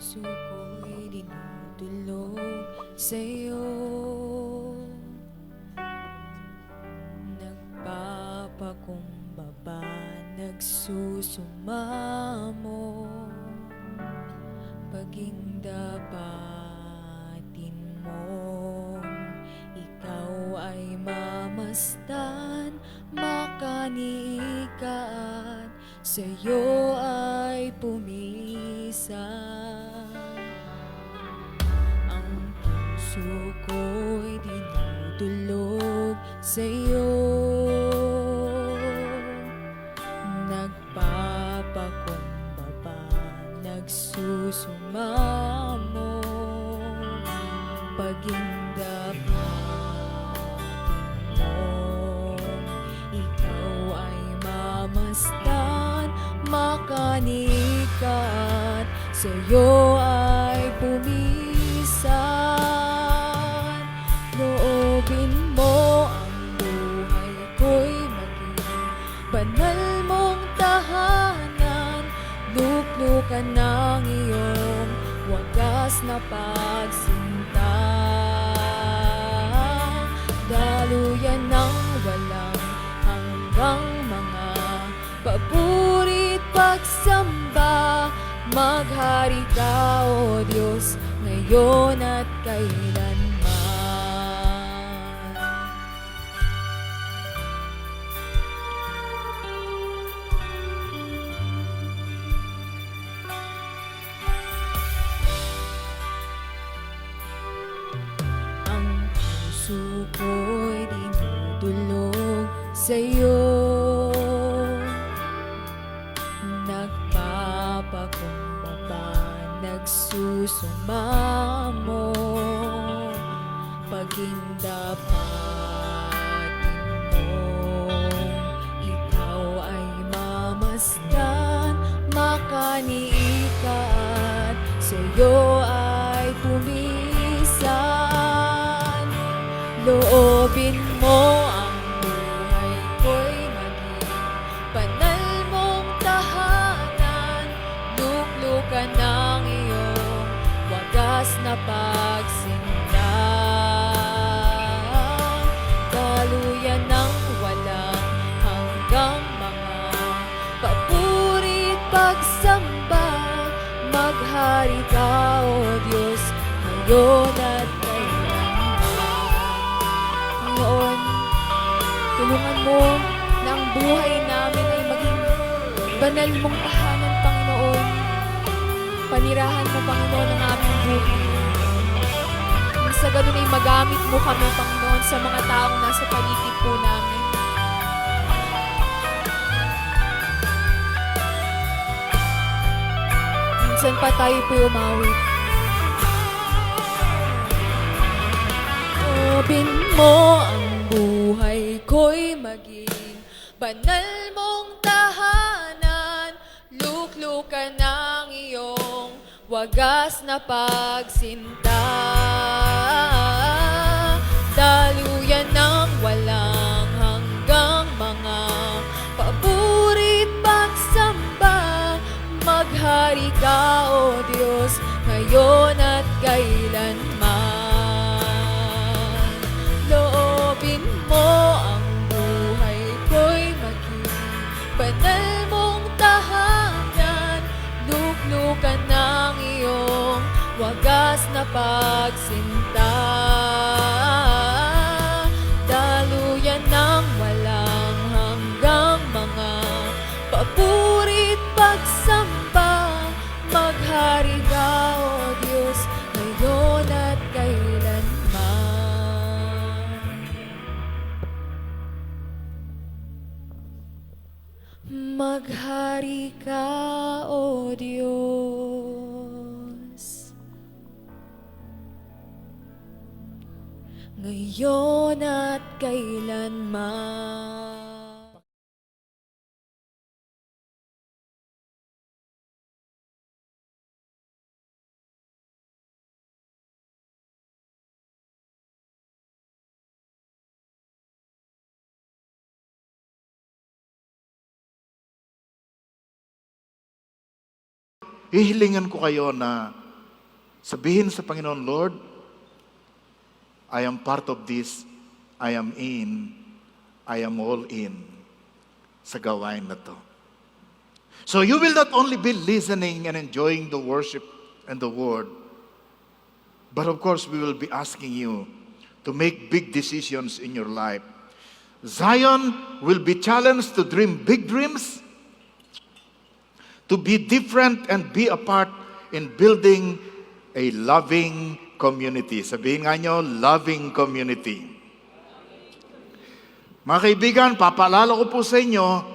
puso ko'y dinudulog sa'yo. Nagpapakumbaba, nagsusumamo, paging dapatin mo. Ikaw ay mamasdan, makanikaan, sa'yo ay pumisan. Ang puso ko'y dinudulog sa'yo. Nagpapakumbaba, nagsusumamo, paging dapatin mo. Ikaw ay mamasdan, makanikat, sa'yo ay pumisan. Loobin mo ang buhay ko'y maging banal mong tahanan. Luklukan ng iyong wagas na pagsinta. Daluyan ng walang hanggang mga paburit pagsamba. Maghari ka, O Diyos, ngayon at kailanman. Ang puso ko'y dinudulog sa'yo. Nagpapakumbaba, nagsusumamo, paging dapatin mo. Ikaw ay mamasdan, makaniikat, sa'yo ay pumisan. Loobin mo ang buhay ko'y maging banal mong tahanan. Luklukan ng iyong wagas na pagsinta. Daluyan ng walang hanggang mga papurit pagsamba. Maghari ka, O Diyos, ngayon at Panginoon, tulungan mo na ang buhay namin ay maging banal mong tahanan, Panginoon. Panirahan mo, Panginoon, ang aming buhay. Nang sa ganun ay magamit mo kami, Panginoon, sa mga taong nasa paligid po namin. Minsan pa tayo po'y umawit. Loobin mo ang buhay ko'y maging banal mong tahanan. Luklukan ng iyong wagas na pagsinta. Daluyan ng walang hanggang mga paburit pagsamba. Maghari ka, O Diyos, ngayon at kailanman. Loobin mo ang buhay ko'y maging banal mong tahanan. Luklukan ng iyong wagas na pagsinta. Daluyan ng walang hanggang mga papurit pagsamba. Maghari ka, O Diyos, ngayon at kailanman. Maghari ka, O Diyos, ngayon at kailanman. hihilingan ko kayo na Sabihin sa Panginoon, Lord, I am part of this. I am in. I am all in sa gawain na to. So you will not only be listening and enjoying the worship and the word, but of course we will be asking you to make big decisions in your life. Zion will be challenged to dream big dreams, to be different and be a part in building a loving community. Sabihin nga nyo, loving community. Mga kaibigan, papaalala ko po sa inyo,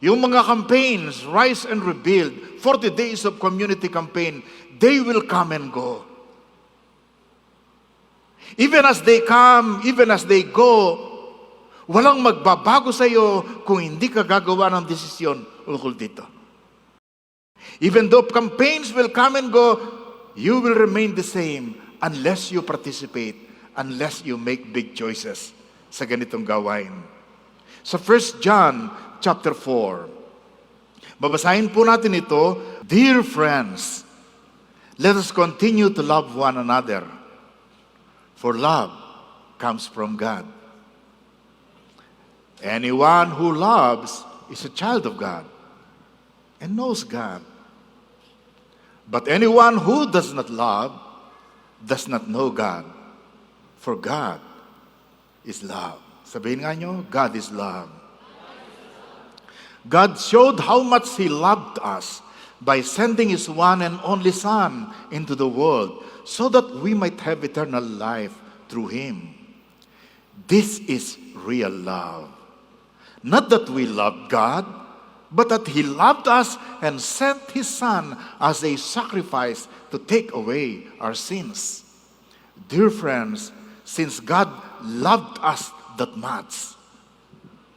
yung mga campaigns, Rise and Rebuild, 40 days of community campaign, they will come and go. Even as they come, even as they go, walang magbabago sa iyo kung hindi ka gagawa ng desisyon ukol dito. Even though campaigns will come and go, you will remain the same unless you participate, unless you make big choices sa ganitong gawain. Sa 1 John chapter 4, babasahin po natin ito. Dear friends, let us continue to love one another, for love comes from God. Anyone who loves is a child of God and knows God. But anyone who does not love does not know God, for God is love. Sabihin nga nyo, God is love. God showed how much He loved us by sending His one and only Son into the world so that we might have eternal life through Him. This is real love. Not that we loved God, but that He loved us and sent His Son as a sacrifice to take away our sins. Dear friends, since God loved us that much,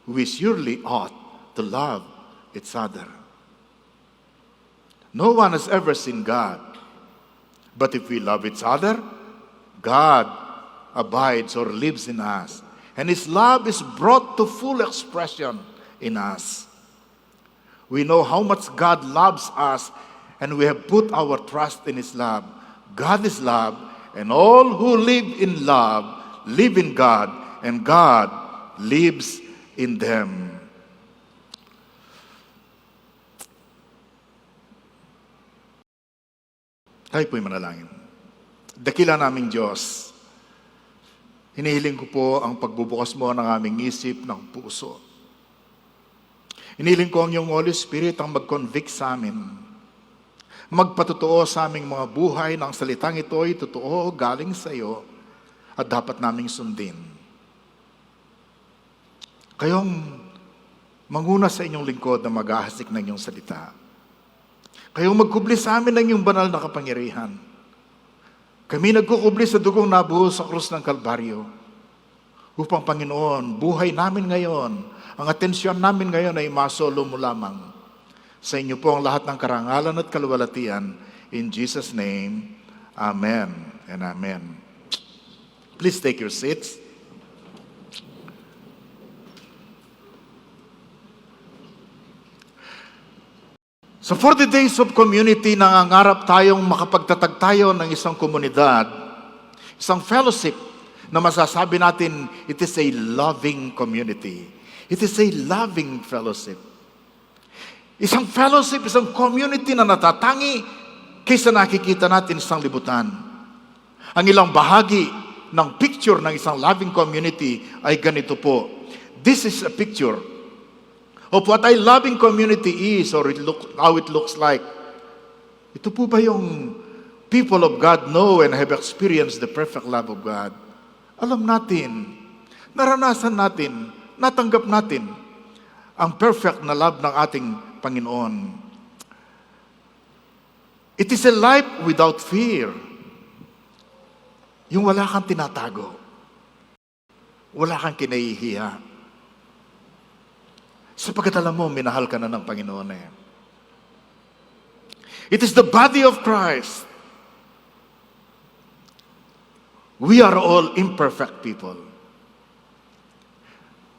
we surely ought to love each other. No one has ever seen God, but if we love each other, God abides or lives in us, and His love is brought to full expression in us. We know how much God loves us, and we have put our trust in His love. God is love, and all who live in love live in God, and God lives in them. Tayo po'y manalangin. Dakila naming Diyos, hinihiling ko po ang pagbubukas mo ng aming isip, ng puso. Hinihiling ko ang iyong Holy Spirit ang mag-convict sa amin. Magpatotoo sa aming mga buhay ng salitang ito ay totoo, galing sa iyo, at dapat naming sundin. Kayong manguna sa inyong lingkod na mag-ahasik ng iyong salita. Kayong magkubli sa amin ng iyong banal na kapangyarihan. Kami nagkukubli sa dugong nabuhos sa krus ng Kalbaryo. Upang Panginoon, buhay namin ngayon, ang atensyon namin ngayon ay masolo mo lamang. Sa inyo po ang lahat ng karangalan at kaluwalhatian. In Jesus' name, Amen and Amen. Please take your seats. Sa 40 days of community, nangangarap tayong makapagtatag tayo ng isang komunidad, isang fellowship na masasabi natin, it is a loving community. It is a loving fellowship. Isang fellowship, isang community na natatangi kaysa nakikita natin isang libutan. Ang ilang bahagi ng picture ng isang loving community ay ganito po. This is a picture of what a loving community is, or how it looks like. Ito po ba yung people of God know and have experienced the perfect love of God? Alam natin, naranasan natin, natanggap natin ang perfect na love ng ating Panginoon. It is a life without fear. Yung wala kang tinatago. Wala kang kinahihiya. Sapagkat alam mo, minahal ka na ng Panginoon eh. It is the body of Christ. We are all imperfect people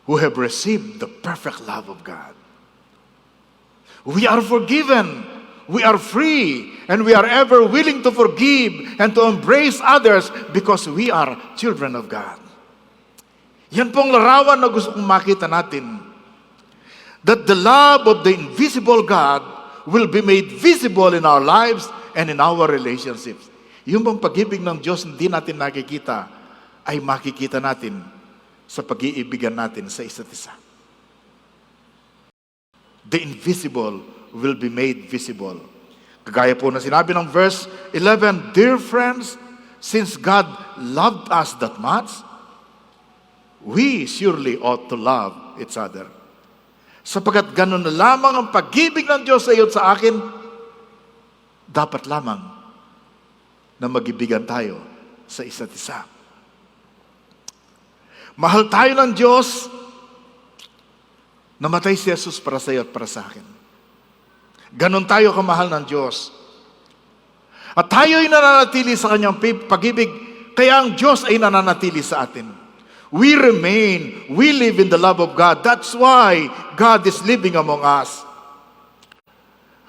who have received the perfect love of God. We are forgiven we are free and we are ever willing to forgive and to embrace others because we are children of God. Yan pong larawan na gusto kong makita natin. That the love of the invisible God will be made visible in our lives and in our relationships. Yung bang pag-ibig ng Diyos hindi natin nakikita, ay makikita natin sa pag-iibigan natin sa isa't isa. The invisible will be made visible. Kagaya po na sinabi ng verse 11, Dear friends, since God loved us that much, we surely ought to love each other. Sapagkat ganun na lamang ang pag-ibig ng Diyos sa iyo at sa akin, dapat lamang na mag-ibigan tayo sa isa't isa. Mahal tayo ng Diyos, namatay si Jesus para sa iyo at para sa akin. Ganon tayo kamahal ng Diyos. At tayo'y nananatili sa kanyang pag-ibig, kaya ang Diyos ay nananatili sa atin. We remain, we live in the love of God. That's why God is living among us.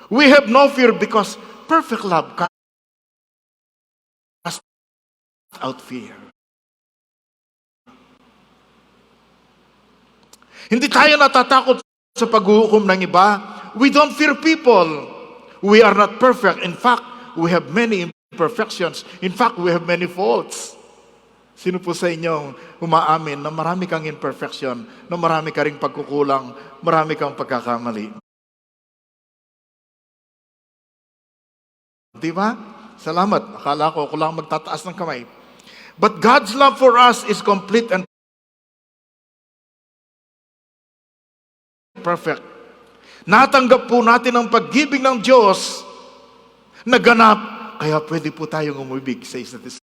We have no fear because perfect love casts out fear. Hindi tayo natatakot sa paghuhukom ng iba. We don't fear people. We are not perfect. In fact, we have many imperfections. In fact, we have many faults. Sino po sa inyong umaamin na marami kang imperfection, na marami ka ring pagkukulang, marami kang pagkakamali? Di ba? Salamat. Akala ko lang magtataas ng kamay. But God's love for us is complete and perfect. Natanggap po natin ang pag-ibig ng Diyos na ganap, kaya pwede po tayong umibig sa isa't isa.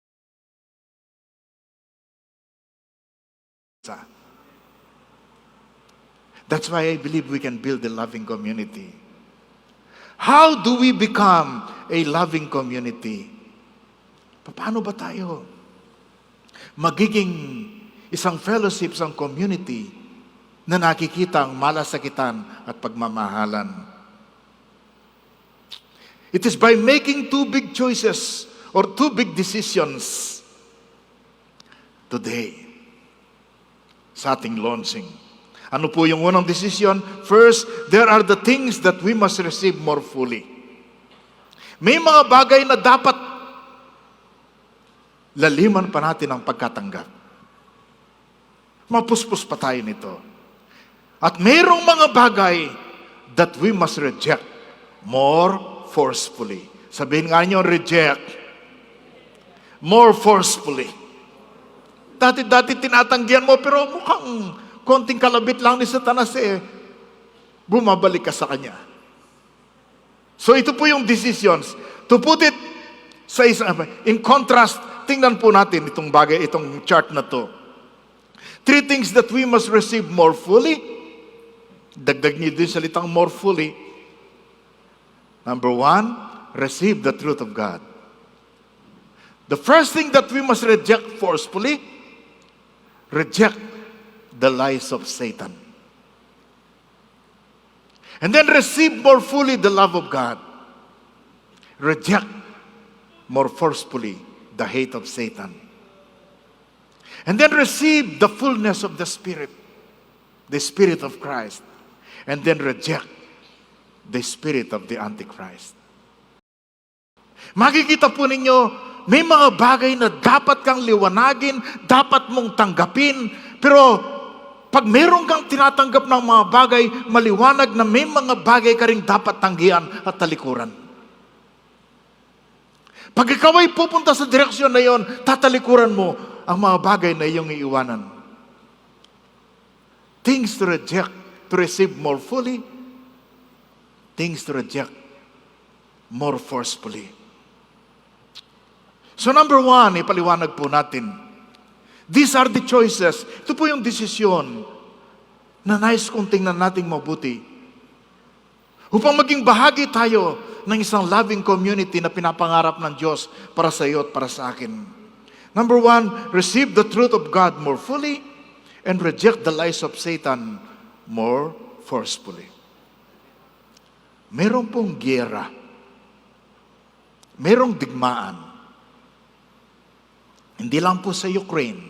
That's why I believe we can build a loving community. How do we become a loving community? Paano ba tayo magiging isang fellowship, isang community na nakikita ang malasakitan at pagmamahalan? It is by making two big choices or two big decisions today sa ating launching. Ano po yung unang decision? First, there are the things that we must receive more fully. May mga bagay na dapat laliman pa natin ang pagkatanggap. Mapuspos pa tayo nito. At mayroong mga bagay that we must reject more forcefully. Sabihin nga niyo, reject more forcefully. Dati-dati tinatanggihan mo, pero mukhang konting kalabit lang ni Satanas bumabalik ka sa kanya. So ito po yung decisions. To put it sa in contrast, tingnan po natin itong bagay, itong chart na to. Three things that we must receive more fully. Dagdag niyo din salitang more fully. Number one, receive the truth of God. The first thing that we must reject forcefully, reject the lies of Satan. And then receive more fully the love of God. Reject more forcefully the hate of Satan. And then receive the fullness of the Spirit of Christ. And then reject the spirit of the Antichrist. Makikita po ninyo, may mga bagay na dapat kang liwanagin, dapat mong tanggapin, pero pag meron kang tinatanggap ng mga bagay, maliwanag na may mga bagay ka rin dapat tanggihan at talikuran. Pag ikaw ay pupunta sa direksyon na yon, tatalikuran mo ang mga bagay na iyong iiwanan. Things to reject, to receive more fully. Things to reject more forcefully. So number one, ipaliwanag po natin. These are the choices. Ito po yung desisyon na nais kong tingnan nating mabuti. Upang maging bahagi tayo ng isang loving community na pinapangarap ng Diyos para sa iyo at para sa akin. Number one, receive the truth of God more fully and reject the lies of Satan more forcefully. Meron pong giyera merong digmaan. Hindi lang po sa Ukraine,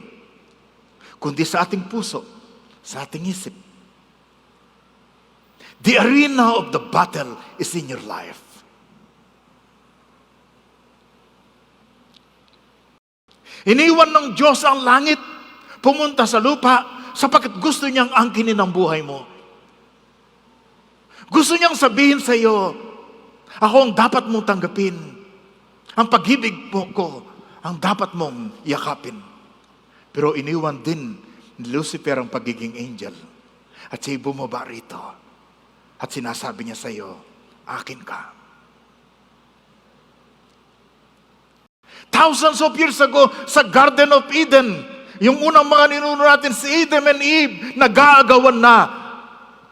kundi sa ating puso, sa ating isip. The arena of the battle is in your life. Iniwan ng Diyos ang langit, pumunta sa lupa, sapagkat gusto niyang angkinin ang buhay mo. Gusto niyang sabihin sa iyo, ako ang dapat mong tanggapin. Ang pag-ibig mo ko, ang dapat mong yakapin. Pero iniwan din ni Lucifer ang pagiging angel. At siya bumaba rito. At sinasabi niya sa iyo, akin ka. Thousands of years ago, sa Garden of Eden, yung unang mga ninuno natin, si Adam and Eve, nag-aagawan na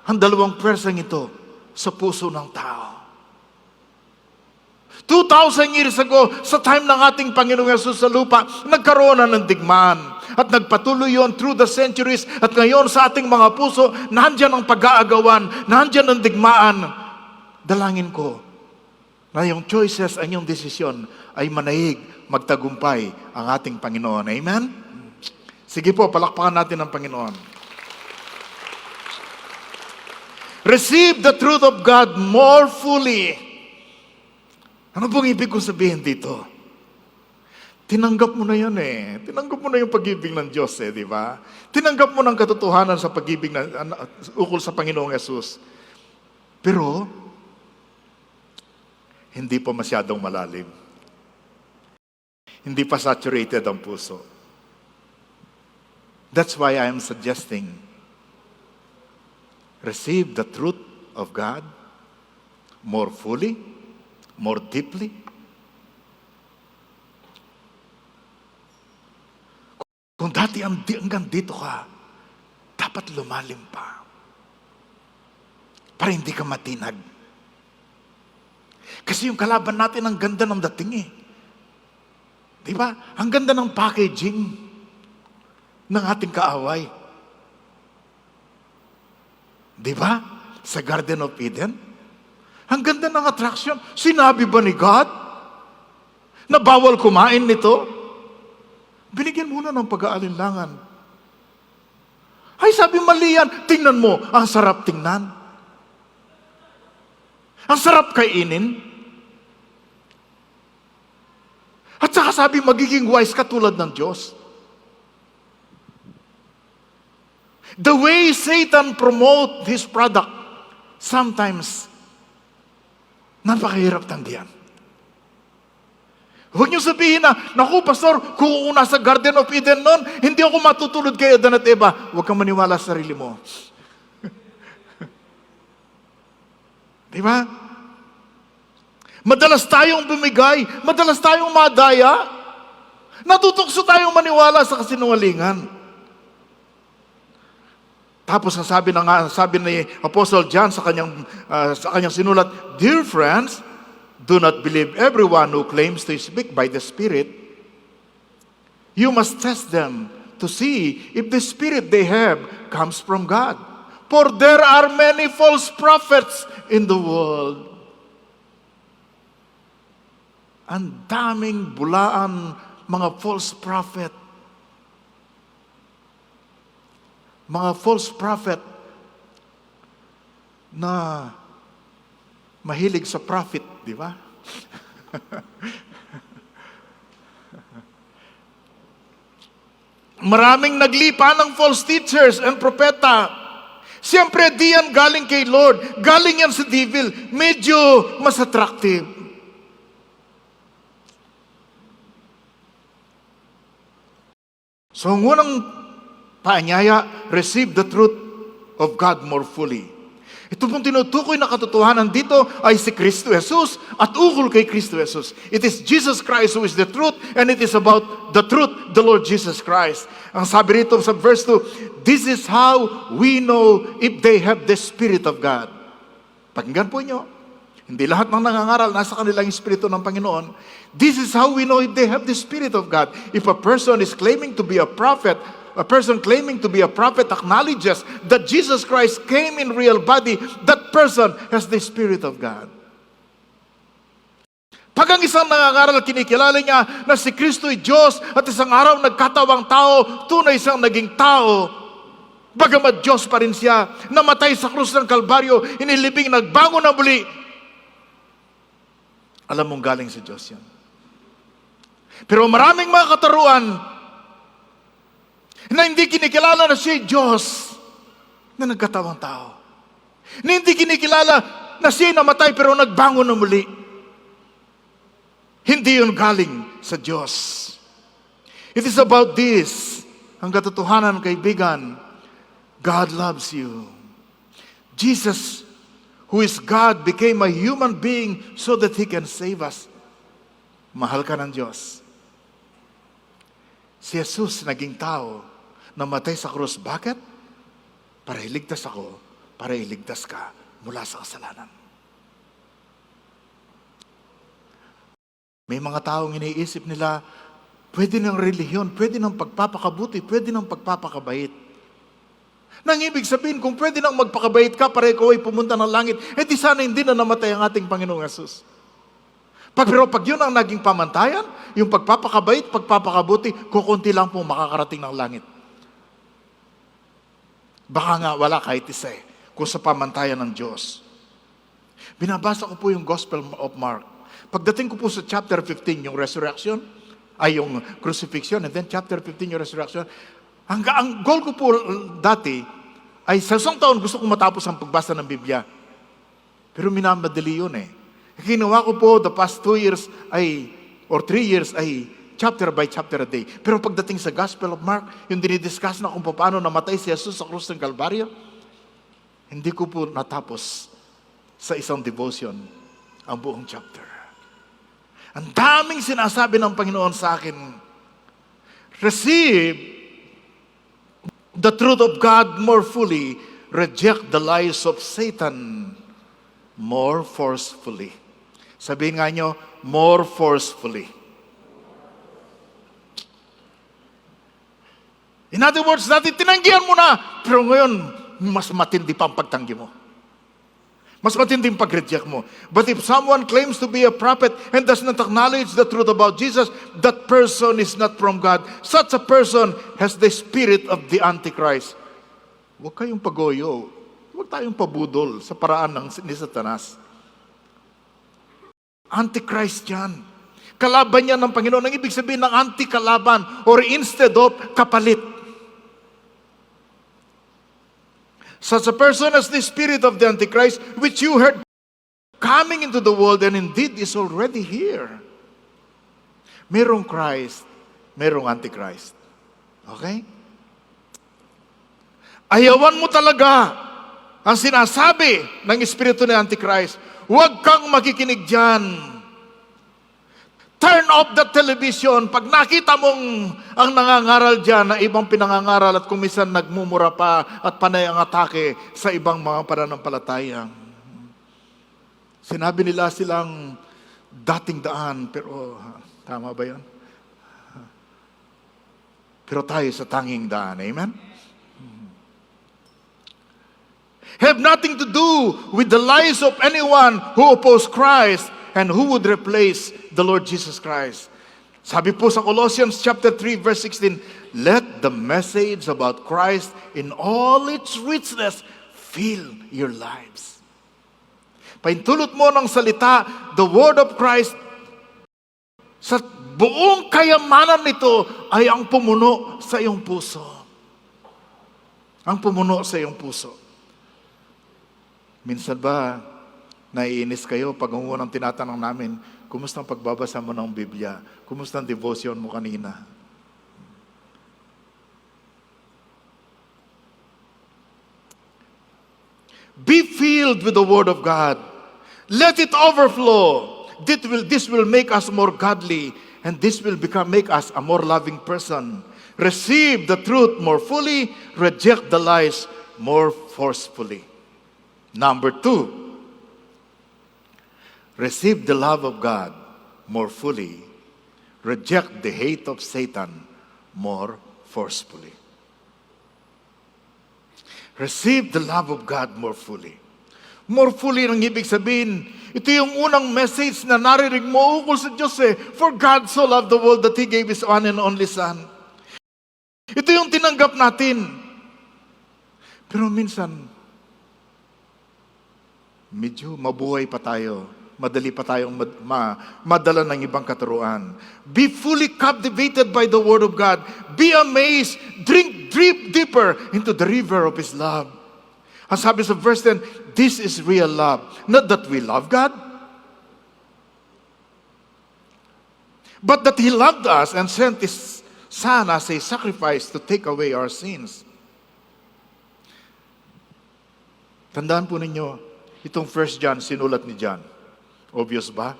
ang dalawang pwersang ito sa puso ng tao. 2,000 years ago, sa time ng ating Panginoong Yesus sa lupa, nagkaroon na ng digmaan. At nagpatuloy yon through the centuries. At ngayon sa ating mga puso, nandyan ang pag-aagawan, nandyan ang digmaan. Dalangin ko na yung choices ang yung desisyon ay manahig, magtagumpay ang ating Panginoon. Amen? Sige po, palakpakan natin ang Panginoon. Receive the truth of God more fully. Ano pong ibig kong sabihin dito? Tinanggap mo na yan eh. Tinanggap mo na yung pag-ibig ng Diyos eh, di ba? Tinanggap mo ng katotohanan sa pag-ibig ukol sa Panginoong Yesus. Pero, hindi pa masyadong malalim. Hindi pa saturated ang puso. That's why I am suggesting, receive the truth of God more fully, more deeply. Kung dati hanggang dito ka, dapat lumalim pa. Para hindi ka matinag. Kasi yung kalaban natin, ang ganda ng dating eh. Di ba? Ang ganda ng packaging ng ating kaaway. Di ba? Sa Garden of Eden. Ang ganda ng attraction. Sinabi ba ni God na bawal kumain nito? Binigyan muna ng pag-aalinlangan. Ay, sabi mali yan. Tingnan mo, ang sarap tingnan. Ang sarap kainin. At saka sabi, magiging wise ka tulad ng Diyos. The way Satan promote his product, sometimes, napakahirap tanggihan. Huwag niyo sabihin na, naku, pastor, kung una sa Garden of Eden noon, hindi ako matutulad kay Adan at Eva. Huwag kang maniwala sa sarili mo. Di ba? Madalas tayong bumigay, madalas tayong madaya. Natutokso tayong maniwala sa kasinungalingan. Tapos sabi ni Apostle John sa kanyang sinulat, Dear friends, do not believe everyone who claims to speak by the Spirit. You must test them to see if the Spirit they have comes from God. For there are many false prophets in the world. Ang daming bulaan, mga false prophet. Mga false prophet na mahilig sa profit, di ba? Maraming naglipa ng false teachers and propeta. Siyempre, di yan galing kay Lord. Galing yan sa devil. Medyo mas attractive. So, ang unang paanyaya, receive the truth of God more fully. Ito pong tinutukoy na katotohanan dito ay si Kristo Jesus at ukol kay Kristo Jesus. It is Jesus Christ who is the truth and it is about the truth, the Lord Jesus Christ. Ang sabi rito sa verse 2, this is how we know if they have the Spirit of God. Pakinggan po nyo. Hindi lahat ng nangangaral nasa kanilang Espiritu ng Panginoon. This is how we know if they have the Spirit of God. If a person is claiming to be a prophet, a person claiming to be a prophet acknowledges that Jesus Christ came in real body, that person has the Spirit of God. Pag ang isang nangangaral kinikilala niya na si Kristo ay Diyos at isang araw nagkatawang tao, tunay siyang naging tao, bagamat Diyos pa rin siya, namatay sa krus ng Kalbaryo, inilibing, nagbangon na muli. Alam mong galing sa Diyos yan. Pero maraming mga kataruan na hindi kinikilala na siya Diyos na nagkatawang tao. Na hindi kinikilala na siya namatay pero nagbangon na muli. Hindi yun galing sa Diyos. It is about this. Ang katotohanan, kaibigan, God loves you. Jesus, who is God, became a human being so that He can save us. Mahal ka ng Diyos. Si Jesus naging tao, namatay sa krus. Bakit? Para iligtas ako, para iligtas ka mula sa kasalanan. May mga taong iniisip nila, pwede ng relihiyon, pwede ng pagpapakabuti, pwede ng pagpapakabait. Nang ibig sabihin, kung pwede nang magpakabait ka para ikaw ay pumunta ng langit, di sana hindi na namatay ang ating Panginoong Yesus. Pero pag yun ang naging pamantayan, yung pagpapakabait, pagpapakabuti, kukunti lang pong makakarating ng langit. Baka nga wala kahit isa kung sa pamantayan ng Diyos. Binabasa ko po yung Gospel of Mark. Pagdating ko po sa chapter 15, yung resurrection, ay yung crucifixion, and then chapter 15, yung resurrection, ang goal ko po dati, ay sa isang taon gusto kong matapos ang pagbasa ng Biblia. Pero minamadali yun Ginawa ko po the past 2 years or 3 years ay chapter by chapter a day. Pero pagdating sa Gospel of Mark, yung dinidiscuss na kung paano namatay si Jesus sa krus ng Kalbaryo, hindi ko po natapos sa isang devotion ang buong chapter. Ang daming sinasabi ng Panginoon sa akin, receive the truth of God more fully, reject the lies of Satan more forcefully. Sabihin nga nyo, more forcefully. In other words, dati tinanggihan mo na, pero ngayon, mas matindi pa ang pagtanggi mo. Mas matinding pag-reject mo. But if someone claims to be a prophet and does not acknowledge the truth about Jesus, that person is not from God. Such a person has the spirit of the Antichrist. Huwag kayong pagoyo. Huwag tayong pabudol sa paraan ni Satanas. Antichrist yan. Kalaban yan ng Panginoon. Ang ibig sabihin ng anti-kalaban or instead of kapalit. Such a person as the spirit of the Antichrist, which you heard coming into the world and indeed is already here. Merong Christ, merong Antichrist. Okay? Ayawan mo talaga ang sinasabi ng espiritu ng Antichrist. Huwag kang makikinig dyan. Turn off the television. Pag nakita mong ang nangangaral dyan na ibang pinangangaral at kumisan nagmumura pa at panay ang atake sa ibang mga pananampalataya. Sinabi nila silang dating daan, pero tama ba yun? Pero tayo sa tanging daan. Amen? Have nothing to do with the lies of anyone who oppose Christ and who would replace the Lord Jesus Christ. Sabi po sa Colossians chapter 3 verse 16, let the message about Christ in all its richness fill your lives. Paintulot mo ng salita, the word of Christ, sa buong kayamanan nito ay ang pumuno sa iyong puso. Ang pumuno sa iyong puso. Minsan ba, naiinis kayo pag unang tinatanong namin, kumusta ang pagbabasa mo ng Biblia? Kumusta ang devotion mo kanina? Be filled with the Word of God. Let it overflow. This will make us more godly, and this will make us a more loving person. Receive the truth more fully, reject the lies more forcefully. Number 2, receive the love of God more fully, reject the hate of Satan more forcefully. Receive the love of God more fully. More fully ang ibig sabihin, ito yung unang message na narinig mo ukol sa Diyos eh. For God so loved the world that He gave His one and only Son. Ito yung tinanggap natin. Pero minsan, medyo mabuhay pa tayo. Madali pa tayong madala ng ibang katuruan. Be fully captivated by the Word of God. Be amazed. Drink deeper into the river of His love. Ang sabi sa verse 10, this is real love. Not that we love God, but that He loved us and sent His Son as a sacrifice to take away our sins. Tandaan po ninyo, itong 1 John, sinulat ni John. Obvious ba?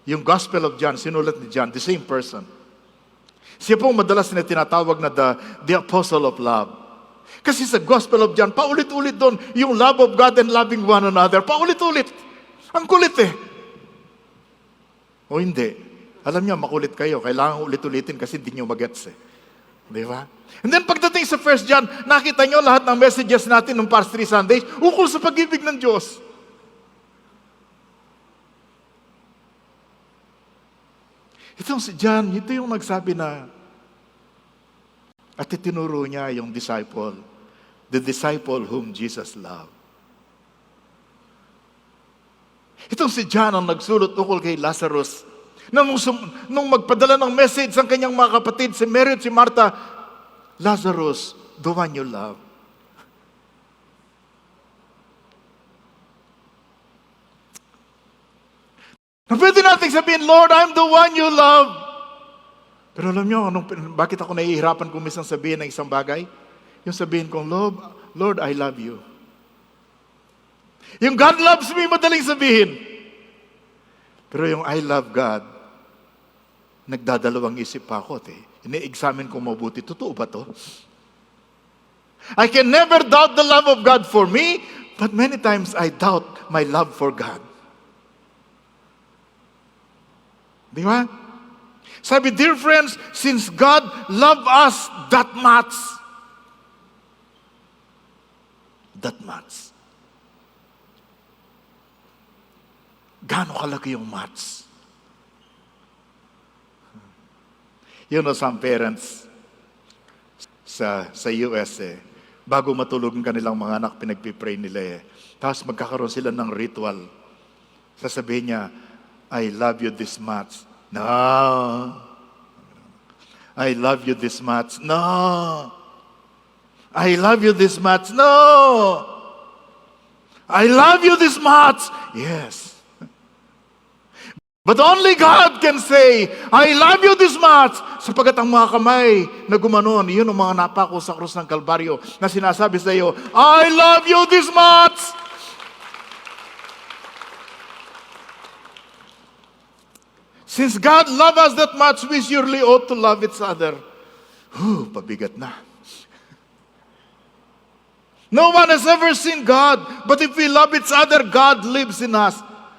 Yung Gospel of John, sinulat ni John, the same person. Siya pong madalas na tinatawag na the Apostle of Love. Kasi sa Gospel of John, paulit-ulit doon, yung love of God and loving one another. Paulit-ulit. Ang kulit eh. O hindi. Alam niyo, makulit kayo. Kailangan ulit-ulitin kasi hindi niyo magets eh. Di ba? And then pagdating sa 1 John, nakita niyo lahat ng messages natin ng past 3 Sundays, ukol sa pag-ibig ng Diyos. Itong si John, ito yung nagsabi na, at itinuro niya yung disciple, the disciple whom Jesus loved. Itong si John ang nagsulot ukol kay Lazarus. Nung magpadala ng message ang kanyang mga kapatid, si Mary at si Martha, Lazarus, the one you love. Na pwede natin sabihin, Lord, I'm the one you love. Pero alam niyo, bakit ako nahihirapan kung minsan sabihin ng isang bagay? Yung sabihin kong, Lord, I love you. Yung God loves me, madaling sabihin. Pero yung I love God, nagdadalawang isip pa ako. Ini-examine ko mabuti, totoo ba to? I can never doubt the love of God for me, but many times I doubt my love for God. Di ba? Sabi, dear friends, since God loved us that much, gaano kalaki yung much? You know, some parents sa US bago matulog ang kanilang mga anak, pinagpipray nila Tapos magkakaroon sila ng ritual. Sasabihin niya, I love you this much. No. I love you this much. No. I love you this much. No. I love you this much. Yes. But only God can say, I love you this much. Sapagat ang mga kamay na gumanon, yun ang mga napako sa krus ng Kalbaryo na sinasabi sa iyo, I love you this much. Since God loved us that much, we surely ought to love each other. Pabigat na. No one has ever seen God, but if we love each other, God lives in us.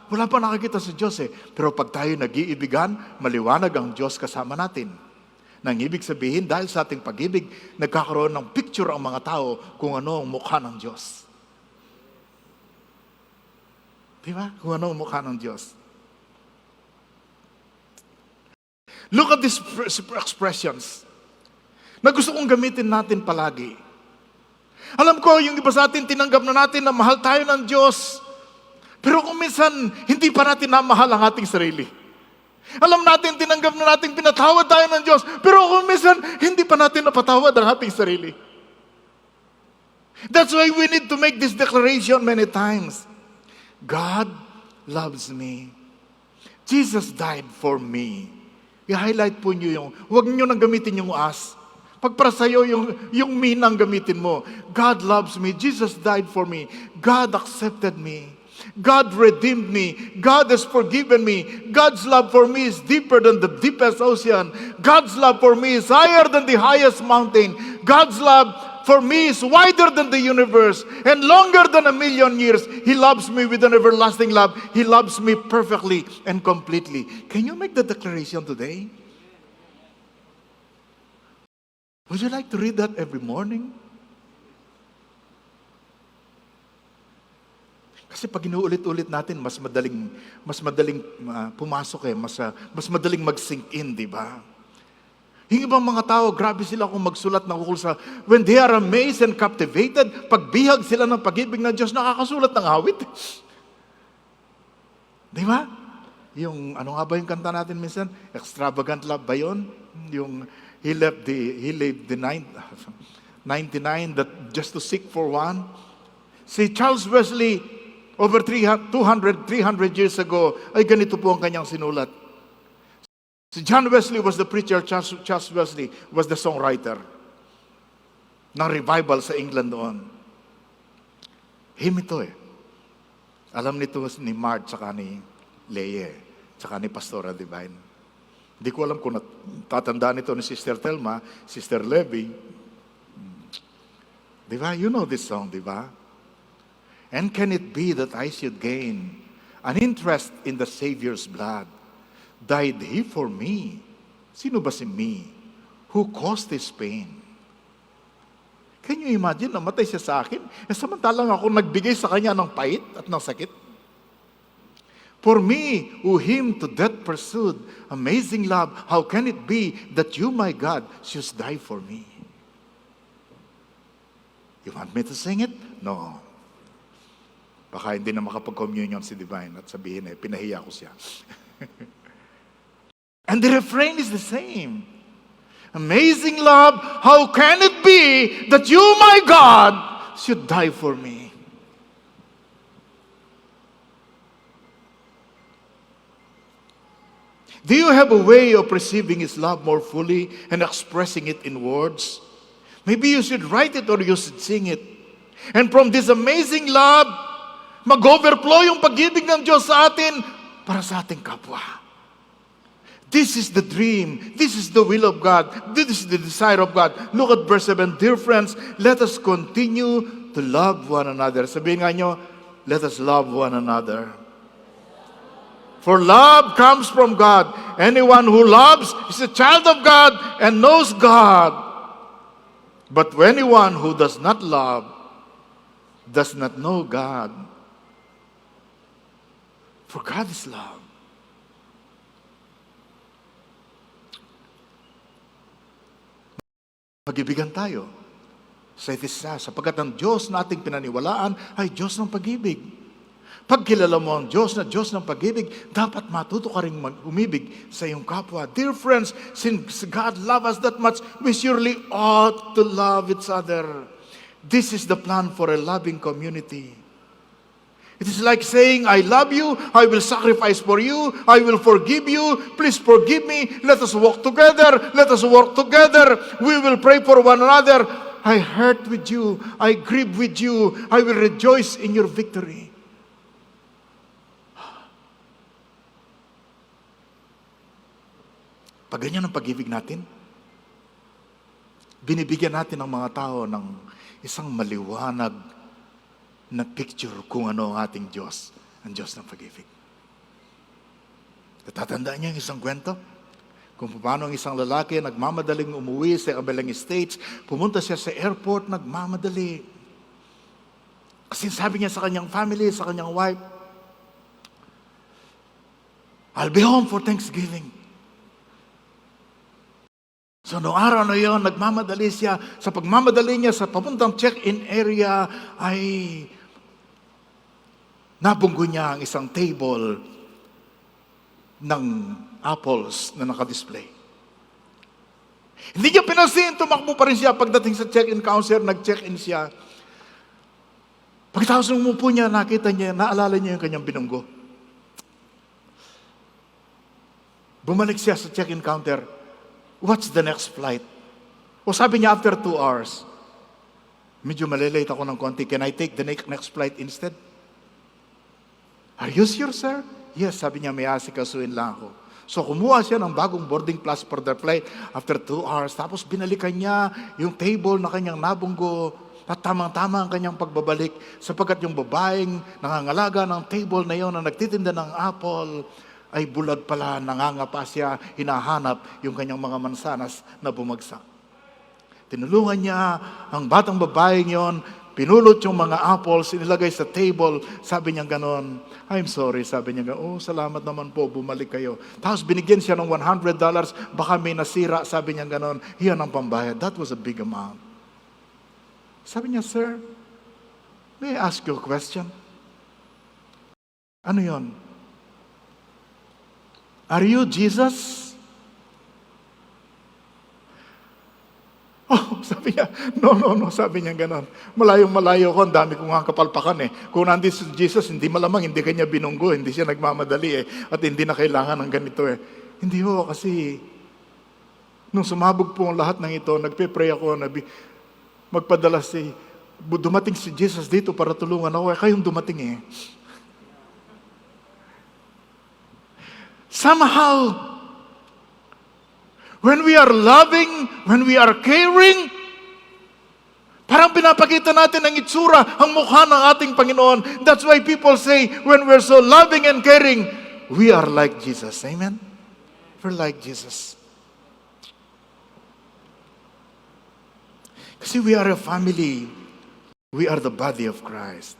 Wala pa nakakita sa Diyos Pero pag tayo nag-iibigan, maliwanag ang Diyos kasama natin. Nang ibig sabihin, dahil sa ating pag-ibig, nagkakaroon ng picture ang mga tao kung ano ang mukha ng Diyos. Di ba? Kung ano ang mukha ng Diyos. Look at these expressions na gusto kong gamitin natin palagi. Alam ko, yung iba sa atin, tinanggap na natin na mahal tayo ng Diyos. Pero kung minsan, hindi pa natin namahal ang ating sarili. Alam natin, tinanggap na natin, pinatawad tayo ng Diyos. Pero kung minsan, hindi pa natin napatawad ang ating sarili. That's why we need to make this declaration many times. God loves me. Jesus died for me. I-highlight po nyo yung, huwag nyo nang gamitin yung as. Pag para sa'yo, yung me nang gamitin mo. God loves me. Jesus died for me. God accepted me. God redeemed me. God has forgiven me. God's love for me is deeper than the deepest ocean. God's love for me is higher than the highest mountain. God's love for me is wider than the universe and longer than 1,000,000 years. He loves me with an everlasting love. He loves me perfectly and completely. Can you make the declaration today? Would you like to read that every morning? Kasi pag inuulit-ulit natin, mas madaling pumasok mas madaling mag-sink in, di ba? Yung ibang mga tao, grabe sila kung magsulat ng ukol sa, when they are amazed and captivated, pagbihag sila ng pag-ibig ng Diyos, nakakasulat ng awit. Di ba? Yung, ano nga ba yung kanta natin minsan? Extravagant love ba yun? Yung, he lived the 99 that just to seek for one. Si Charles Wesley, over 300 years ago, ay ganito po ang kanyang sinulat. Si John Wesley was the preacher, Charles Wesley was the songwriter ng revival sa England noon. Hymn ito eh. Alam nito ni Mart, tsaka ni Leye, tsaka ni Pastora Divine. Hindi ko alam kung tatandaan ito ni Sister Telma, Sister Levy. Di ba? You know this song, di ba? And can it be that I should gain an interest in the Savior's blood? Died He for me. Sino ba si me? Who caused this pain? Can you imagine, namatay siya sa akin? Samantalang ako nagbigay sa kanya ng pait at ng sakit. For me, who Him to death pursued, amazing love, how can it be that you, my God, should die for me? You want me to sing it? No. Baka hindi na makapag-communion si Divine at sabihin pinahiya ko siya. And the refrain is the same. Amazing love, how can it be that you, my God, should die for me? Do you have a way of receiving His love more fully and expressing it in words? Maybe you should write it or you should sing it. And from this amazing love, mag-overflow yung pag-ibig ng Diyos sa atin para sa ating kapwa. This is the dream. This is the will of God. This is the desire of God. Look at verse 7. Dear friends, let us continue to love one another. Sabihin nga nyo, let us love one another. For love comes from God. Anyone who loves is a child of God and knows God. But anyone who does not love does not know God. For God is love. Mag-ibigan tayo sa isa't isa, sapagkat ang Diyos na ating pinaniwalaan ay Diyos ng pag-ibig. Pag kilala mo ang Diyos na Diyos ng pag-ibig, dapat matuto ka rin umibig sa iyong kapwa. Dear friends, since God loves us that much, we surely ought to love each other. This is the plan for a loving community. It is like saying, I love you, I will sacrifice for you, I will forgive you, please forgive me, let us walk together, let us work together, we will pray for one another. I hurt with you, I grieve with you, I will rejoice in your victory. Pag ganyan ang pag-ibig natin, binibigyan natin ng mga tao ng isang maliwanag na picture kung ano ang ating Diyos, ang Diyos ng pag-ibig. Natatandaan niyo yung isang kwento? Kung paano ang isang lalaki nagmamadaling umuwi sa kabilang states, pumunta siya sa airport, nagmamadali. Kasi sabi niya sa kanyang family, sa kanyang wife, I'll be home for Thanksgiving. So noong araw na yun, nagmamadali siya. Sa pagmamadali niya sa papuntang check-in area ay nabunggo niya ang isang table ng apples na nakadisplay. Hindi niya pinansin, tumakbo pa rin siya. Pagdating sa check-in counter, nag-check-in siya. Pagkatapos ng umupo niya, nakita niya, naalala niya yung kanyang binunggo. Bumalik siya sa check-in counter. What's the next flight? O sabi niya, after 2 hours. Medyo malilate ako ng konti. Can I take the next flight instead? Are you sure, sir? Yes, sabi niya, may asikasuin lang ako. So kumuha siya ng bagong boarding pass for the flight after 2 hours. Tapos binalikan niya yung table na kanyang nabunggo. At tamang-tama ang kanyang pagbabalik sapagkat yung babaeng nangangalaga ng table na yon na nagtitinda ng apple ay bulag pala, nangangapa siya, hinahanap yung kanyang mga mansanas na bumagsak. Tinulungan niya ang batang babaeng yon, Pinulot yung mga apples, inilagay sa table. Sabi niya ganon, I'm sorry. Sabi niya, oh, salamat naman po, bumalik kayo. Tapos binigyan siya ng $100, baka may nasira. Sabi niya ganon, yan ang pambayad. That was a big amount. Sabi niya, sir, may I ask you a question? Ano yon? Are you Jesus? Oh, sabi niya, no, sabi niya ganon. Malayong-malayo ko, ang dami kong nga kapalpakan eh. Kung nandito si Jesus, hindi malamang, hindi kanya binunggo, hindi siya nagmamadali eh, at hindi na kailangan ng ganito eh. Hindi ho, kasi nung sumabog po ang lahat ng ito, nagpe-pray ako, dumating si Jesus dito para tulungan ako, kayong dumating eh. Somehow, when we are loving, when we are caring, parang pinapakita natin ang itsura, ang mukha ng ating Panginoon. That's why people say, when we're so loving and caring, we are like Jesus. Amen? We're like Jesus. Kasi we are a family. We are the body of Christ.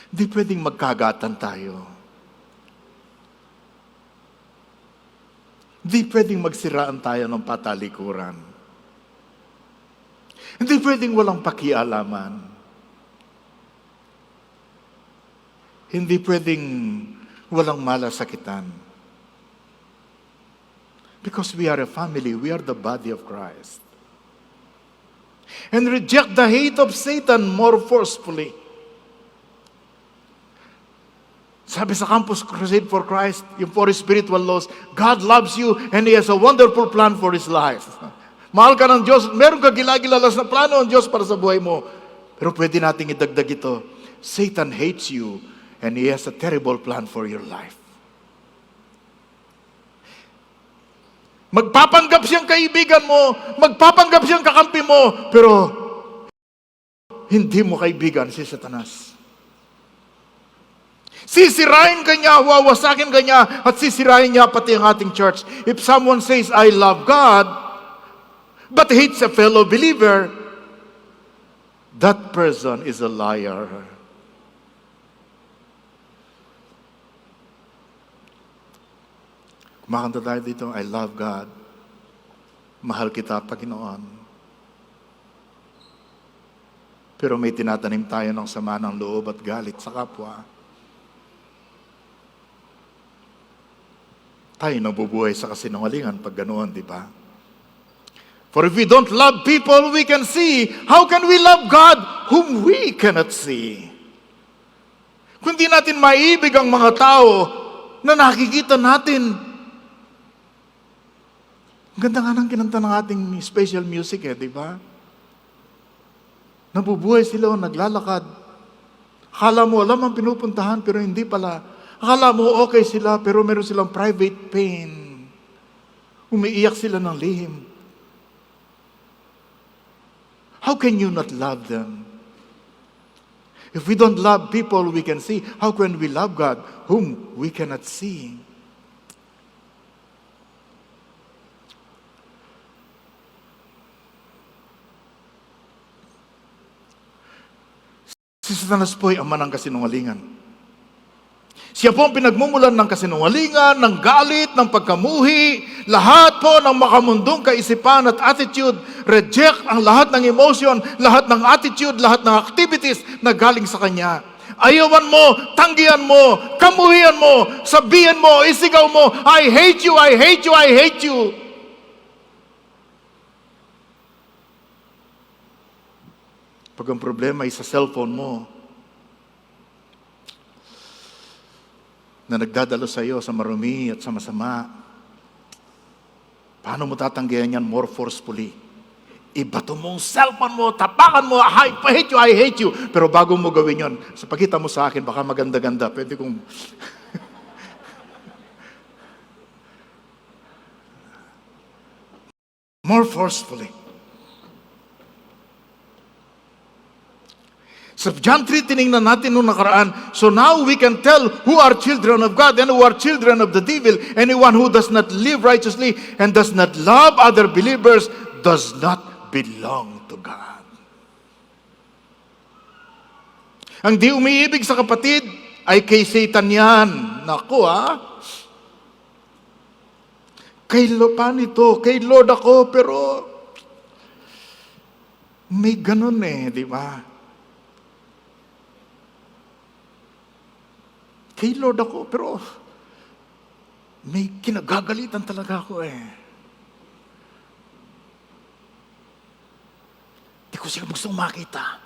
Hindi pwedeng magkagatan tayo. Hindi pwedeng magsiraan tayo ng patalikuran. Hindi pwedeng walang pakialaman. Hindi pwedeng walang malasakitan. Because we are a family, we are the body of Christ. And reject the hate of Satan more forcefully. Sabi sa Campus Crusade for Christ, yung for spiritual laws, God loves you and He has a wonderful plan for His life. Mahal ka ng Diyos, meron ka gilagilalas na plano ng Diyos para sa buhay mo. Pero pwede nating idagdag ito, Satan hates you and he has a terrible plan for your life. Magpapanggap siyang kaibigan mo, magpapanggap siyang kakampi mo, pero hindi mo kaibigan si Satanas. Sisirain ka niya, wawasakin ka niya, at sisirain niya pati ang ating church. If someone says, I love God, but hates a fellow believer, that person is a liar. Kumakanta tayo dito, I love God. Mahal kita, Panginoon. Pero may tinatanim tayo ng sama ng loob at galit sa kapwa. Tayo nabubuhay sa kasinungalingan pag ganoon, di ba? For if we don't love people we can see, how can we love God whom we cannot see? Kung di natin maiibig ang mga tao na nakikita natin. Ganda nga ng kinanta ng ating special music di ba? Nabubuhay sila o naglalakad. Akala mo alam ang pinupuntahan pero hindi pala. Akala mo okay sila, pero meron silang private pain. Umiiyak sila ng lihim. How can you not love them? If we don't love people we can see, how can we love God whom we cannot see? Si Satanas po ay ama ng kasinungalingan. Siya po ang pinagmumulan ng kasinungalingan, ng galit, ng pagkamuhi, lahat po ng makamundong kaisipan at attitude, reject ang lahat ng emotion, lahat ng attitude, lahat ng activities na galing sa Kanya. Ayawan mo, tanggihan mo, kamuhian mo, sabihan mo, isigaw mo, I hate you, I hate you, I hate you. Pag ang problema ay sa cellphone mo, na nagdadalo sa iyo sa marumi at sa masama, paano mo tatanggihan yan more forcefully? Ibato mo ang cellphone mo, tapakan mo, I hate you. Pero bago mo gawin yon, sa pagkita mo sa akin, baka maganda-ganda, pwede kong... more forcefully. Sa John 3, tinignan natin nung nakaraan. So now we can tell who are children of God and who are children of the devil. Anyone who does not live righteously and does not love other believers does not belong to God. Ang di umiibig sa kapatid ay kay Satan yan. Naku paano ito? Kay Lord ako, pero may ganun di ba? Kay Lord ako, pero may kinagagalitan talaga ako Di ko siya gustong makita.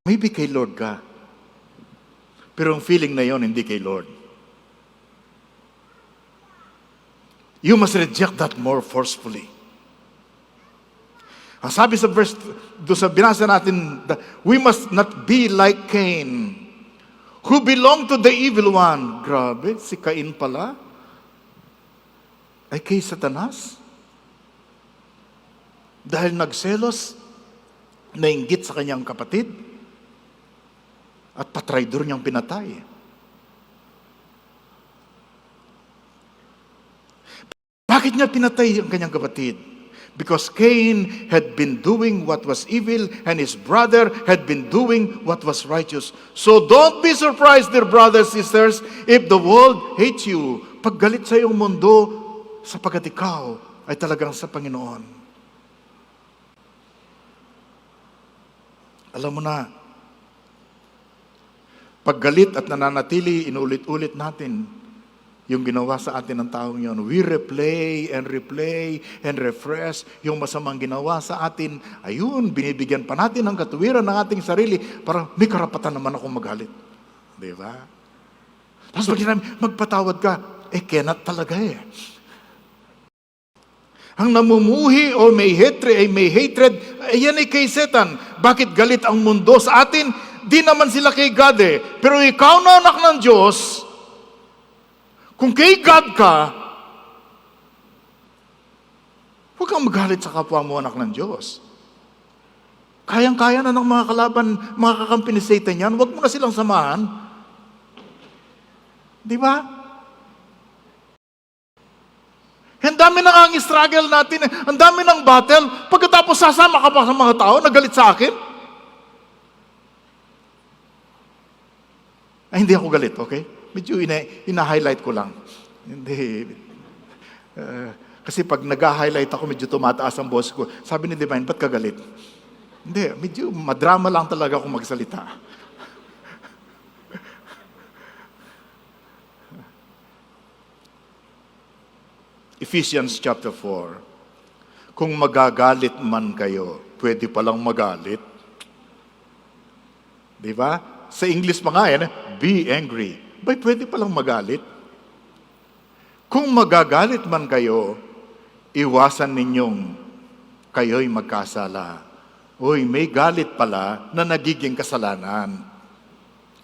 Maybe kay Lord ka. Pero ang feeling na yon hindi kay Lord. You must reject that more forcefully. Ang sabi sa verse, doon sa binasa natin, we must not be like Cain, who belonged to the evil one. Grabe, si Cain pala ay kay Satanas. Dahil nagselos, nainggit sa kanyang kapatid, at patraidor niyang pinatay. Bakit niya pinatay ang kanyang kapatid? Because Cain had been doing what was evil and his brother had been doing what was righteous. So don't be surprised, dear brothers, sisters, if the world hates you. Pag galit sa iyong mundo, sapagkat ikaw ay talagang sa Panginoon. Alam mo na, pag galit at nananatili, inulit-ulit natin yung ginawa sa atin ng taong yon. We replay and refresh yung masamang ginawa sa atin. Ayun, binibigyan pa natin ng katuwiran ng ating sarili para may karapatan naman akong magalit. Di ba? Tapos pag sinabi, magpatawad ka, cannot talaga Ang namumuhi o may hatred, yan ay kay Satan. Bakit galit ang mundo sa atin? Di naman sila kay God Pero ikaw na anak ng Diyos, kung kay God ka, huwag kang magalit sa kapwa mo anak ng Diyos. Kayang-kaya na ng mga kalaban, mga kakampi ni Satan yan, huwag mo na silang samahan. Di ba? Ang dami na ang struggle natin, ang dami ng battle, pagkatapos sasama ka pa sa mga tao na galit sa akin. Ay, hindi ako galit, okay? Medyo ina-highlight ko lang. Hindi. Kasi pag nag-highlight ako, medyo tumataas ang boss ko. Sabi ni Divine, ba't ka galit? Hindi, medyo madrama lang talaga ako magsalita. Ephesians chapter 4. Kung magagalit man kayo, pwede palang magalit. Di ba? Sa English pa nga be angry. Bay, pwede palang magalit. Kung magagalit man kayo, iwasan ninyong kayo'y magkasala. Uy, may galit pala na nagiging kasalanan.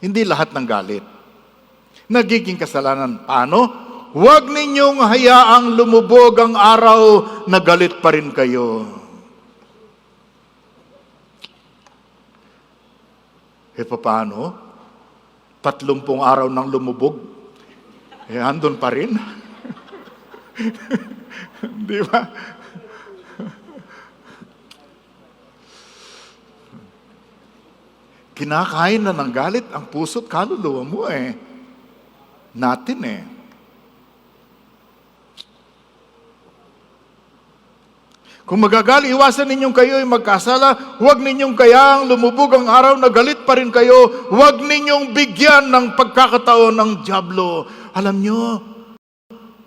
Hindi lahat ng galit. Nagiging kasalanan. Paano? Huwag ninyong hayaang lumubog ang araw na galit pa rin kayo. Paano? 30 araw nang lumubog. Andun pa rin. Di ba? Kinakain na ng galit ang puso't kaluluwa mo Natin Kung magagali, iwasan ninyong kayo'y magkasala, huwag ninyong kayang lumubog ang araw na galit pa rin kayo, huwag ninyong bigyan ng pagkakataon ng dyablo. Alam nyo,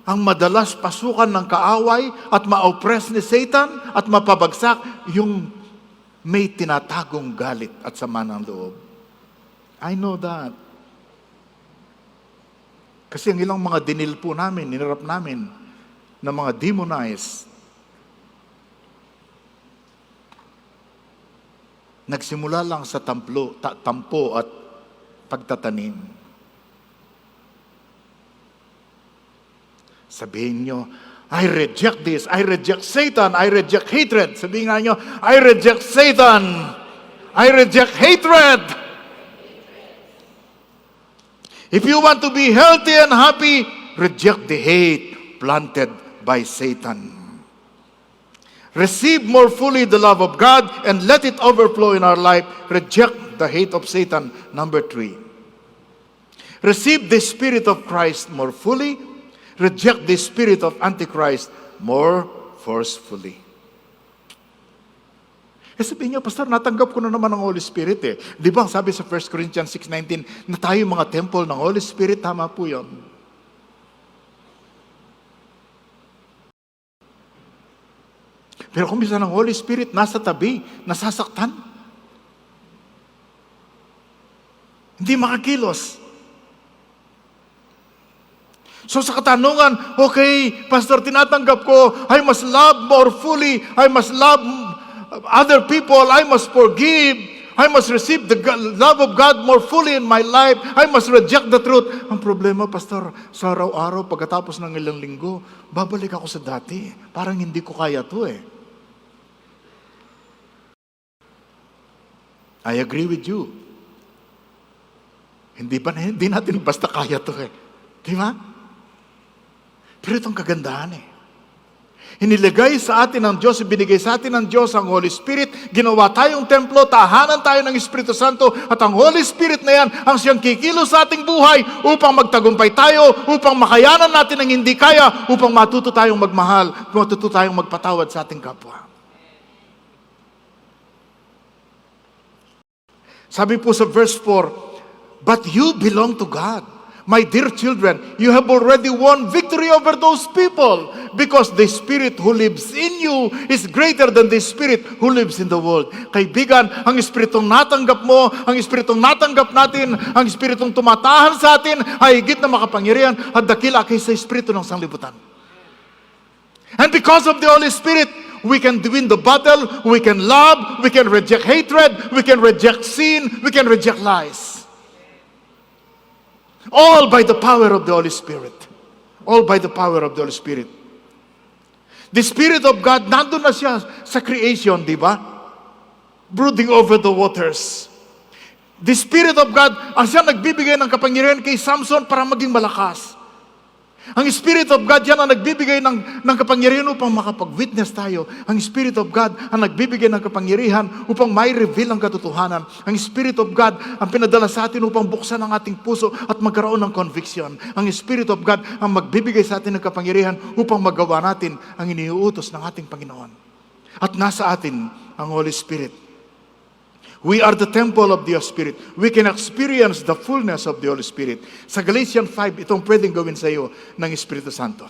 ang madalas pasukan ng kaaway at ma-oppress ni Satan at mapabagsak, yung may tinatagong galit at sama ng loob. I know that. Kasi ang ilang mga dinil po namin, ninirap namin, na mga demonized, nagsimula lang sa tampo at pagtatanim. Sabihin nyo, I reject this, I reject Satan, I reject hatred. Sabihin nga nyo, I reject Satan, I reject hatred. If you want to be healthy and happy, reject the hate planted by Satan. Receive more fully the love of God and let it overflow in our life. Reject the hate of Satan. Number 3. Receive the Spirit of Christ more fully. Reject the spirit of Antichrist more forcefully. Sabihin niyo, Pastor, natanggap ko na naman ang Holy Spirit eh. Di ba, sabi sa 1 Corinthians 6:19, na tayo mga temple ng Holy Spirit, tama po yun. Pero kung minsan ang Holy Spirit nasa tabi, nasasaktan, hindi makakilos. So sa katanungan, okay, Pastor, tinatanggap ko, I must love more fully, I must love other people, I must forgive, I must receive the love of God more fully in my life, I must reject the truth. Ang problema, Pastor, sa araw-araw, pagkatapos ng ilang linggo, babalik ako sa dati. Parang hindi ko kaya to eh. I agree with you. Hindi natin basta kaya to eh. Di ba? Pero itong kagandahan eh. Inilagay sa atin ng Diyos, binigay sa atin ng Diyos ang Holy Spirit, ginawa tayong templo, tahanan tayo ng Espiritu Santo, at ang Holy Spirit na yan, ang siyang kikilos sa ating buhay upang magtagumpay tayo, upang makayanan natin ang hindi kaya, upang matuto tayong magmahal, matuto tayong magpatawad sa ating kapwa. Sabi po sa verse 4, but you belong to God. My dear children, you have already won victory over those people because the Spirit who lives in you is greater than the Spirit who lives in the world. Kaibigan, ang Espiritong natanggap mo, ang Espiritong natanggap natin, ang Espiritong tumatahan sa atin ay higit na makapangyarihan at dakila kaysa Espiritu ng sanglibutan. And because of the Holy Spirit, we can win the battle, we can love, we can reject hatred, we can reject sin, we can reject lies. All by the power of the Holy Spirit. All by the power of the Holy Spirit. The Spirit of God, nandun na siya sa creation, di ba? Brooding over the waters. The Spirit of God, ang siya nagbibigay ng kapangyarihan kay Samson para maging malakas. Ang Spirit of God yan ang nagbibigay ng kapangyarihan upang makapag-witness tayo. Ang Spirit of God ang nagbibigay ng kapangyarihan upang may reveal ang katotohanan. Ang Spirit of God ang pinadala sa atin upang buksan ang ating puso at magkaroon ng conviction. Ang Spirit of God ang magbibigay sa atin ng kapangyarihan upang magawa natin ang iniuutos ng ating Panginoon. At nasa atin ang Holy Spirit. We are the temple of the Spirit. We can experience the fullness of the Holy Spirit. Sa Galatians 5, itong pwedeng gawin sa iyo ng Espiritu Santo.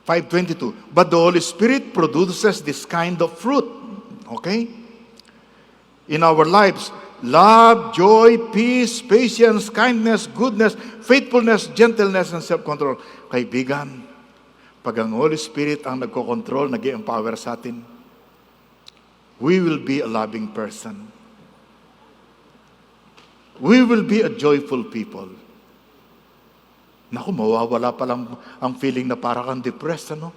5:22. But the Holy Spirit produces this kind of fruit. Okay? In our lives, love, joy, peace, patience, kindness, goodness, faithfulness, gentleness, and self-control. Kaibigan, pag ang Holy Spirit ang nagko-control, nag-i-empower sa atin, we will be a loving person. We will be a joyful people. Naku, mawawala pa lang ang feeling na para kang depressed, ano?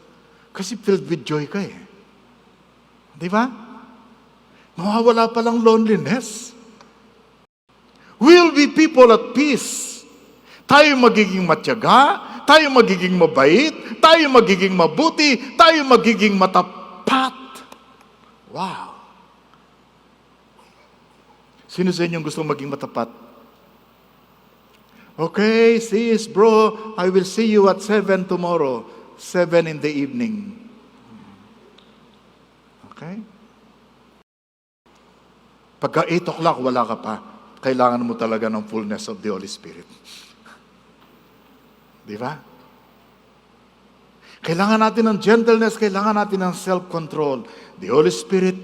Kasi filled with joy ka eh. Di ba? Mawawala pa lang loneliness. We'll be people at peace. Tayo magiging matyaga, tayo magiging mabait, tayo magiging mabuti, tayo magiging matapat. Wow! Sino sa inyong gusto maging matapat? Okay, sis, bro, I will see you at 7 tomorrow. 7 in the evening. Okay? Pagka 8 o'clock, wala ka pa. Kailangan mo talaga ng fullness of the Holy Spirit. Di ba? Kailangan natin ng gentleness, kailangan natin ng self-control. The Holy Spirit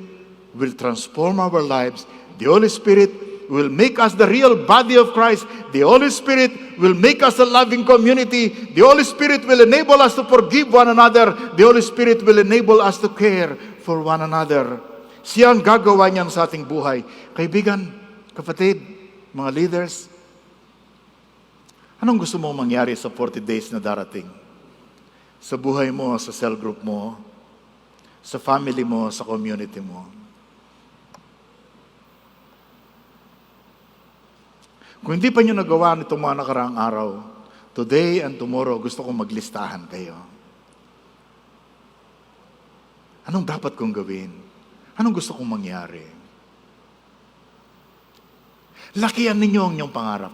will transform our lives. The Holy Spirit will make us the real body of Christ. The Holy Spirit will make us a loving community. The Holy Spirit will enable us to forgive one another. The Holy Spirit will enable us to care for one another. Siya ang gagawa niyan sa ating buhay. Kaibigan, kapatid, mga leaders, anong gusto mong mangyari sa 40 days na darating? Sa buhay mo, sa cell group mo, sa family mo, sa community mo. Kung hindi pa nyo nagawa nitong mga nakaraang araw, today and tomorrow, gusto kong maglistahan kayo. Anong dapat kong gawin? Anong gusto kong mangyari? Lakihan ninyo ang inyong pangarap.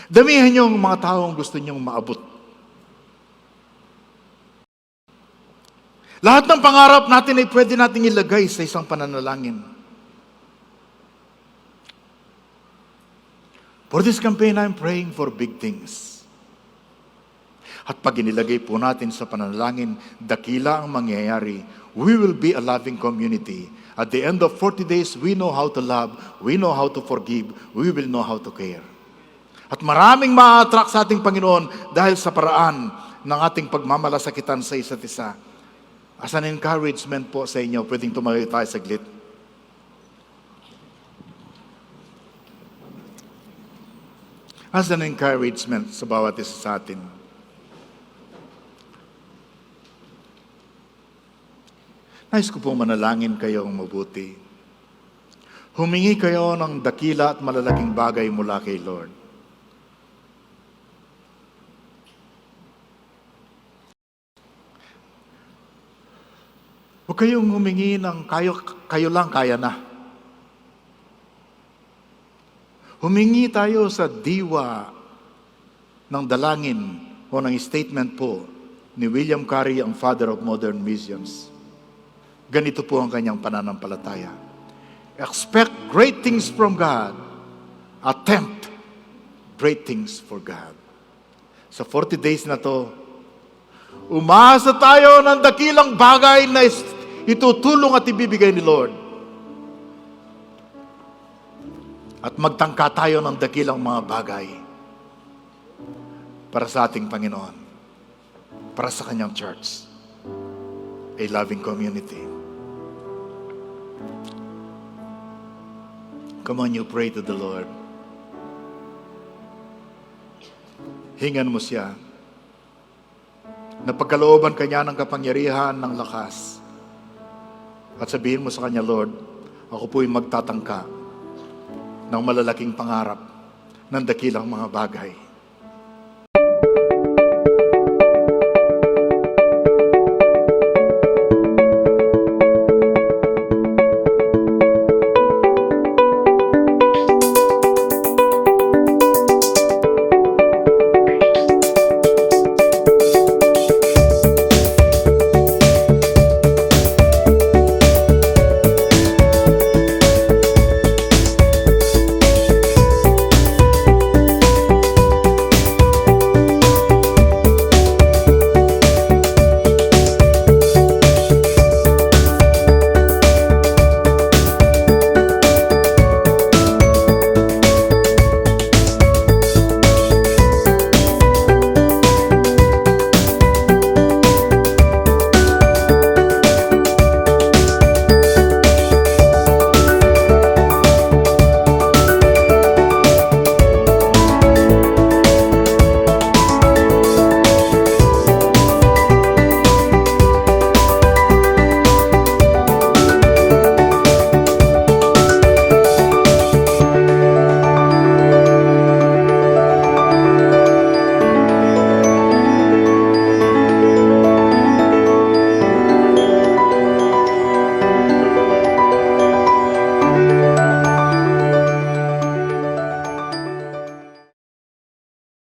Damihan niyo ang mga taong gusto niyong maabot. Lahat ng pangarap natin ay pwede nating ilagay sa isang pananalangin. For this campaign, I'm praying for big things. At pag inilagay po natin sa pananalangin, dakila ang mangyayari. We will be a loving community. At the end of 40 days, we know how to love, we know how to forgive, we will know how to care. At maraming ma-attract sa ating Panginoon dahil sa paraan ng ating pagmamalasakitan sa isa't isa. As an encouragement po sa inyo, pwedeng tumayo tayo saglit. As an encouragement sa bawat isa sa atin. Nais ko pong manalangin kayong mabuti. Humingi kayo ng dakila at malalaking bagay mula kay Lord. Huwag kayong humingi ng kayo lang kaya na. Humingi tayo sa diwa ng dalangin o ng statement po ni William Carey, ang father of modern missions. Ganito po ang kanyang pananampalataya. Expect great things from God. Attempt great things for God. Sa 40 days na to, umasa tayo ng dakilang bagay na itutulong at ibibigay ni Lord. At magtangka tayo ng dakilang mga bagay para sa ating Panginoon, para sa kanyang church, a loving community. Come on, you pray to the Lord. Hingan mo siya. Napagkalooban kanya ng kapangyarihan, ng lakas. At sabihin mo sa kanya, Lord, ako po'y magtatangka ng malalaking pangarap ng dakilang mga bagay.